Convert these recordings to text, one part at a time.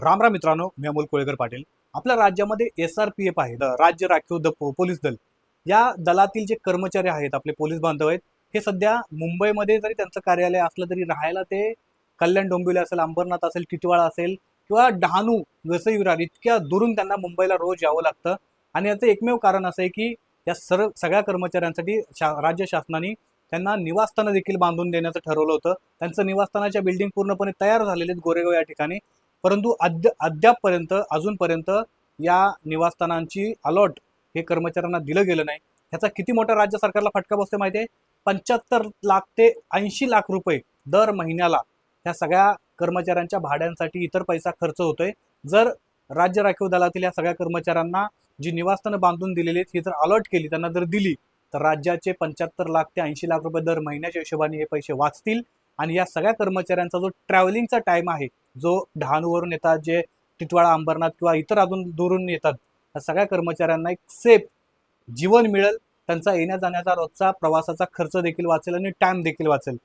राम राम मित्रांनो, मी अमोल कोळेकर पाटील. आपल्या राज्यामध्ये SRPF आहे, राज्य राखीव पोलीस दल. या दलातील जे कर्मचारी आहेत, आपले पोलीस बांधव आहेत, हे सध्या मुंबईमध्ये जरी त्यांचं कार्यालय असलं तरी राहायला ते कल्याण डोंबिवली असेल, अंबरनाथ असेल, टिटवाळा असेल किंवा डहाणू, वसई विरार इतक्या दुरून त्यांना मुंबईला रोज यावं लागतं. आणि याचं एकमेव कारण असं आहे की या सगळ्या कर्मचाऱ्यांसाठी राज्य शासनाने त्यांना निवासस्थानं देखील बांधून देण्याचं ठरवलं होतं. त्यांचं निवासस्थानाच्या बिल्डिंग पूर्णपणे तयार झालेले आहेत गोरेगाव या ठिकाणी. परंतु अद्यापपर्यंत अजूनपर्यंत या निवासस्थानांची अलॉट हे कर्मचाऱ्यांना दिलं गेलं नाही. ह्याचा किती मोठा राज्य सरकारला फटका बसतो माहिती आहे? 75 लाख ते 80 लाख रुपये दर महिन्याला ह्या सगळ्या कर्मचाऱ्यांच्या भाड्यांसाठी इतर पैसा खर्च होतोय. जर राज्य राखीव दलातील या सगळ्या कर्मचाऱ्यांना जी निवासस्थानं बांधून दिलेली आहेत ही जर अलॉट केली, त्यांना जर दिली, तर राज्याचे 75 लाख ते 80 लाख रुपये दर महिन्याच्या हिशोबाने हे पैसे वाचतील. आणि या सगळ्या कर्मचाऱ्यांचा जो ट्रॅव्हलिंगचा टाइम आहे, जो डहाणूवरून येतात, जे टिटवाळा, अंबरनाथ किंवा इतर अजून दुरून येतात, या सगळ्या कर्मचाऱ्यांना एक सेफ जीवन मिळेल. त्यांचा येण्या जाण्याचा रोजचा प्रवासाचा खर्च देखील वाचेल आणि टाइम देखील वाचेल.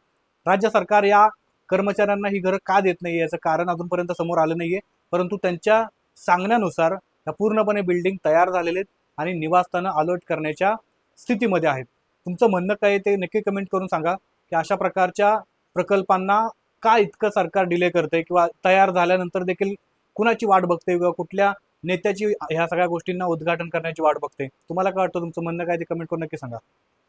राज्य सरकार या कर्मचाऱ्यांना ही घरं का देत नाही याचं कारण अजूनपर्यंत समोर आलं नाहीये. परंतु त्यांच्या सांगण्यानुसार या पूर्णपणे बिल्डिंग तयार झालेले आहेत आणि निवासस्थानं अलॉट करण्याच्या स्थितीमध्ये आहेत. तुमचं म्हणणं काय ते नक्की कमेंट करून सांगा की अशा प्रकारच्या प्रकल्पांना का इतकं सरकार डिले करते किंवा तयार झाल्यानंतर देखील कुणाची वाट बघते किंवा कुठल्या नेत्याची ह्या सगळ्या गोष्टींना उद्घाटन करण्याची वाट बघते. तुम्हाला काय वाटतं? तुमचं म्हणणं काय ते कमेंट करून नक्की सांगा.